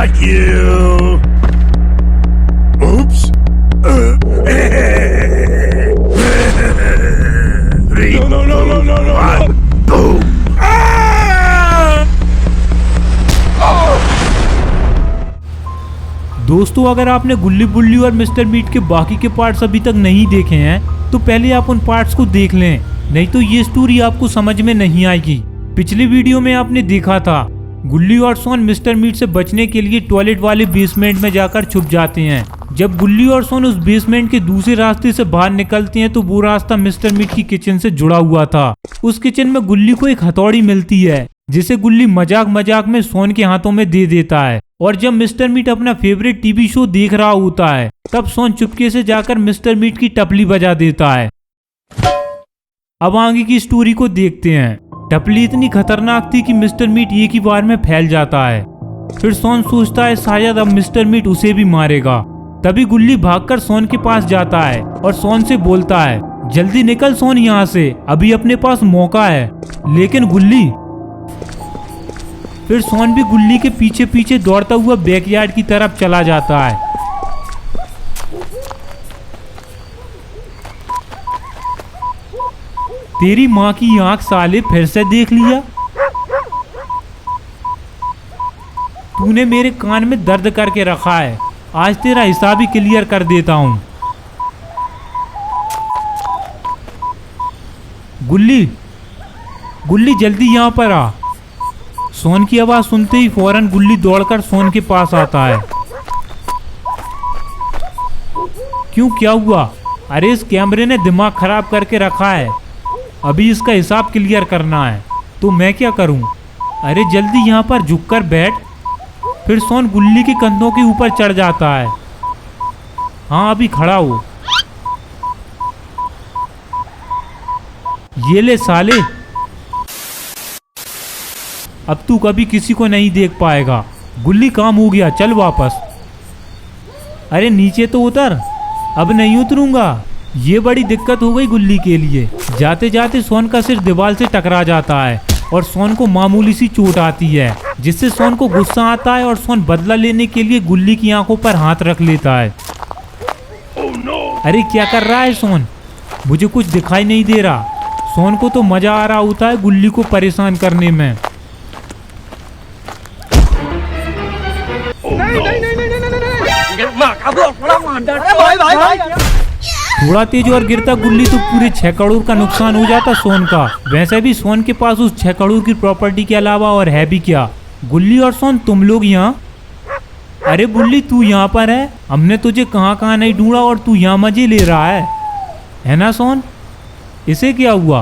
Got you. Oops. Three, no. One. Boom. दोस्तों, अगर आपने गुल्ली बुल्ली और मिस्टर मीट के बाकी के पार्ट्स अभी तक नहीं देखे हैं तो पहले आप उन पार्ट्स को देख लें, नहीं तो ये स्टोरी आपको समझ में नहीं आएगी। पिछली वीडियो में आपने देखा था गुल्ली और सोन मिस्टर मीट से बचने के लिए टॉयलेट वाले बेसमेंट में जाकर छुप जाते हैं। जब गुल्ली और सोन उस बेसमेंट के दूसरे रास्ते से बाहर निकलते हैं तो वो रास्ता मिस्टर मीट की किचन से जुड़ा हुआ था। उस किचन में गुल्ली को एक हथौड़ी मिलती है जिसे गुल्ली मजाक मजाक में सोन के हाथों में दे देता है। और जब मिस्टर मीट अपना फेवरेट टीवी शो देख रहा होता है तब सोन चुपके से जाकर मिस्टर मीट की टपली बजा देता है। अब आगे की स्टोरी को देखते हैं। टपली इतनी खतरनाक थी कि मिस्टर मीट एक ही बार में फैल जाता है। फिर सोन सोचता है शायद अब मिस्टर मीट उसे भी मारेगा। तभी गुल्ली भागकर सोन के पास जाता है और सोन से बोलता है, जल्दी निकल सोन यहाँ से, अभी अपने पास मौका है। लेकिन गुल्ली फिर सोन भी गुल्ली के पीछे पीछे दौड़ता हुआ बैकयार्ड की तरफ चला जाता है। तेरी माँ की आंख साले, फिर से देख लिया? तूने मेरे कान में दर्द करके रखा है, आज तेरा हिसाब ही क्लियर कर देता हूँ। गुल्ली गुल्ली जल्दी यहाँ पर आ। सोन की आवाज सुनते ही फौरन गुल्ली दौड़कर सोन के पास आता है। क्यों, क्या हुआ? अरे इस कैमरे ने दिमाग खराब करके रखा है, अभी इसका हिसाब क्लियर करना है। तो मैं क्या करूं? अरे जल्दी यहाँ पर झुककर बैठ। फिर सोन गुल्ली के कंधों के ऊपर चढ़ जाता है। हाँ अभी खड़ा हो। ये ले साले, अब तू कभी किसी को नहीं देख पाएगा। गुल्ली काम हो गया, चल वापस। अरे नीचे तो उतर। अब नहीं उतरूंगा। ये बड़ी दिक्कत हो गई गुल्ली के लिए। जाते जाते सोन का सिर दीवार से टकरा जाता है और सोन को मामूली सी चोट आती है, जिससे सोन को गुस्सा आता है और सोन बदला लेने के लिए गुल्ली की आंखों पर हाथ रख लेता है। अरे क्या कर रहा है सोन? मुझे कुछ दिखाई नहीं दे रहा। सोन को तो मजा आ रहा होता है गुल्ली को परेशान करने में। थोड़ा तेज और गिरता गुल्ली तो पूरे 6 करोड़ का नुकसान हो जाता सोन का। वैसे भी सोन के पास उस 6 करोड़ की प्रॉपर्टी के अलावा और है भी क्या। गुल्ली और सोन तुम लोग यहाँ? अरे बुल्ली तू यहाँ पर है, हमने तुझे कहाँ कहाँ नहीं ढूंढा और तू यहाँ मजे ले रहा है ना सोन? इसे क्या हुआ?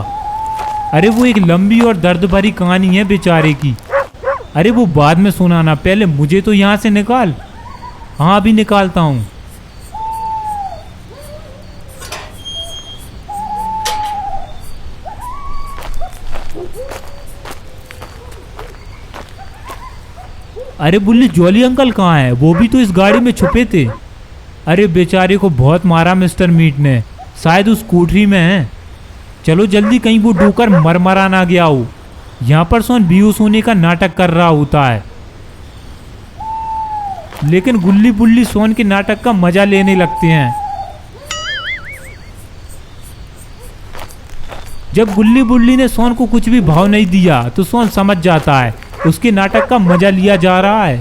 अरे वो एक लंबी और दर्द भरी कहानी है बेचारे की। अरे वो बाद में सुनाना, पहले मुझे तो यहाँ से निकाल। हाँ अभी निकालता हूँ। अरे बुल्ली जॉली अंकल कहाँ है? वो भी तो इस गाड़ी में छुपे थे। अरे बेचारे को बहुत मारा मिस्टर मीट ने, शायद उस कोठरी में है। चलो जल्दी, कहीं वो डूकर मरमरा ना गया हो। यहाँ पर सोन बेहोश होने का नाटक कर रहा होता है, लेकिन गुल्ली बुल्ली सोन के नाटक का मजा लेने लगते हैं। जब गुल्ली बुल्ली ने सोन को कुछ भी भाव नहीं दिया तो सोन समझ जाता है उसके नाटक का मजा लिया जा रहा है।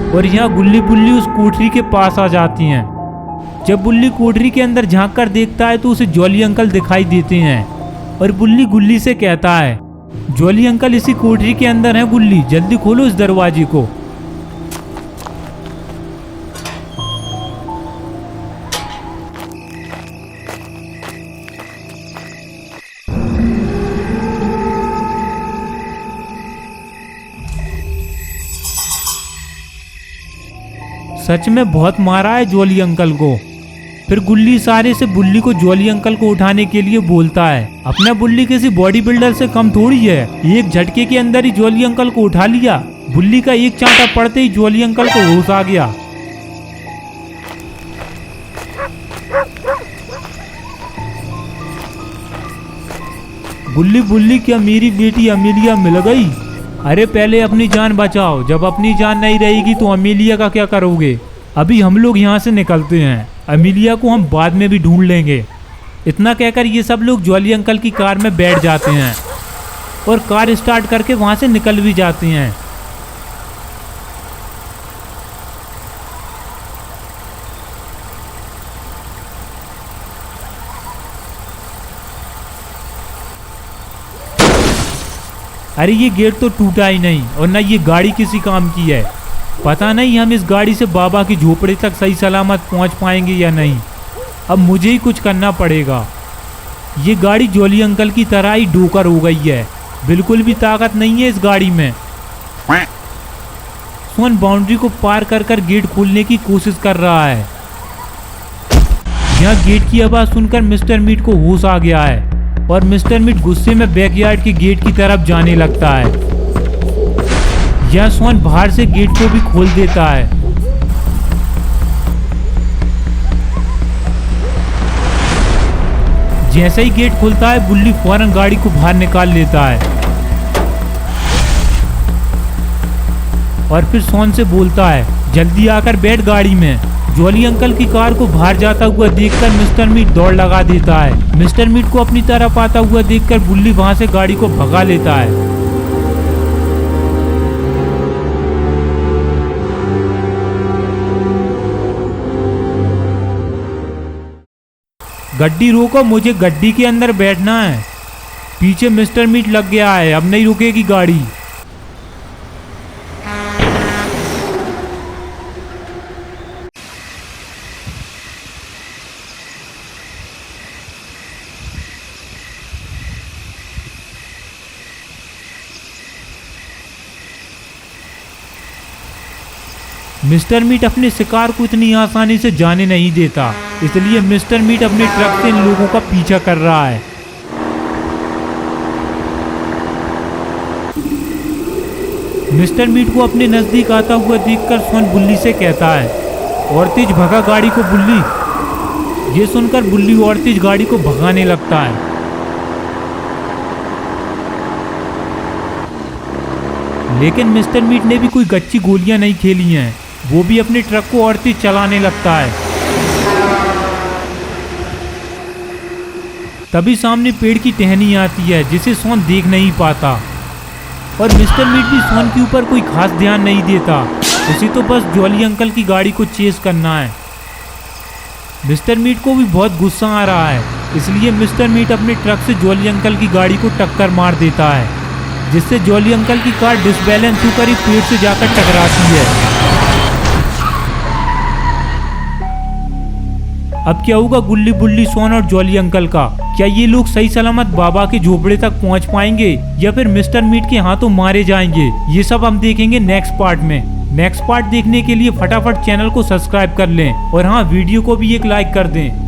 और यहाँ गुल्ली बुल्ली उस कोठरी के पास आ जाती हैं। जब बुल्ली कोठरी के अंदर झांक कर देखता है तो उसे जॉली अंकल दिखाई देते हैं और बुल्ली गुल्ली से कहता है, जॉली अंकल इसी कोठरी के अंदर हैं गुल्ली, जल्दी खोलो इस दरवाजे को। सच में बहुत मारा है जॉली अंकल को। फिर गुल्ली इशारे से बुल्ली को जॉली अंकल को उठाने के लिए बोलता है। अपना बुल्ली किसी बॉडी बिल्डर से कम थोड़ी है, एक झटके के अंदर ही जॉली अंकल को उठा लिया। बुल्ली का एक चांटा पड़ते ही जॉली अंकल को होश आ गया। बुल्ली बुल्ली, क्या मेरी बेटी अमेलिया मिल गई? अरे पहले अपनी जान बचाओ, जब अपनी जान नहीं रहेगी तो अमेलिया का क्या करोगे? अभी हम लोग यहाँ से निकलते हैं, अमेलिया को हम बाद में भी ढूंढ लेंगे। इतना कहकर ये सब लोग जॉली अंकल की कार में बैठ जाते हैं और कार स्टार्ट करके वहाँ से निकल भी जाते हैं। अरे ये गेट तो टूटा ही नहीं और ना ये गाड़ी किसी काम की है। पता नहीं हम इस गाड़ी से बाबा की झोपड़ी तक सही सलामत पहुंच पाएंगे या नहीं। अब मुझे ही कुछ करना पड़ेगा। ये गाड़ी जॉली अंकल की तरह ही डोकर हो गई है, बिल्कुल भी ताकत नहीं है इस गाड़ी में। सोन बाउंड्री को पार कर कर गेट खोलने की कोशिश कर रहा है। यहाँ गेट की आवाज सुनकर मिस्टर मीट को होश आ गया है और मिस्टर मीट गुस्से में बैकयार्ड के गेट की तरफ जाने लगता है। यह सोन बाहर से गेट को भी खोल देता है। जैसे ही गेट खुलता है बुल्ली फौरन गाड़ी को बाहर निकाल लेता है और फिर सोन से बोलता है, जल्दी आकर बैठ गाड़ी में। जॉली अंकल की कार को बाहर जाता हुआ देखकर मिस्टर मीट दौड़ लगा देता है। मिस्टर मीट को अपनी तरफ आता हुआ देखकर बुल्ली वहां से गाड़ी को भगा लेता है। गड्डी रोको, मुझे गड्डी के अंदर बैठना है। पीछे मिस्टर मीट लग गया है, अब नहीं रुकेगी गाड़ी। मिस्टर मीट अपने शिकार को इतनी आसानी से जाने नहीं देता, इसलिए मिस्टर मीट अपने ट्रक से इन लोगों का पीछा कर रहा है। मिस्टर मीट को अपने नजदीक आता हुआ देखकर सोन बुल्ली से कहता है, और तेज भगा गाड़ी को बुल्ली। ये सुनकर बुल्ली और तेज गाड़ी को भगाने लगता है। लेकिन मिस्टर मीट ने भी कोई गच्ची गोलियां नहीं खेली हैं, वो भी अपने ट्रक को और तेज चलाने लगता है। तभी सामने पेड़ की टहनी आती है जिसे सोन देख नहीं पाता और मिस्टर मीट भी सोन के ऊपर कोई खास ध्यान नहीं देता, उसे तो बस जॉली अंकल की गाड़ी को चेस करना है। मिस्टर मीट को भी बहुत गुस्सा आ रहा है, इसलिए मिस्टर मीट अपने ट्रक से जॉली अंकल की गाड़ी को टक्कर मार देता है, जिससे जॉली अंकल की कार डिसबैलेंस होकर ही पेड़ से जाकर टकराती है। अब क्या होगा गुल्ली बुल्ली, सोन और जॉली अंकल का? क्या ये लोग सही सलामत बाबा के झोपड़े तक पहुंच पाएंगे या फिर मिस्टर मीट के हाथों मारे जाएंगे? ये सब हम देखेंगे नेक्स्ट पार्ट में। नेक्स्ट पार्ट देखने के लिए फटाफट चैनल को सब्सक्राइब कर लें और हाँ, वीडियो को भी एक लाइक कर दें।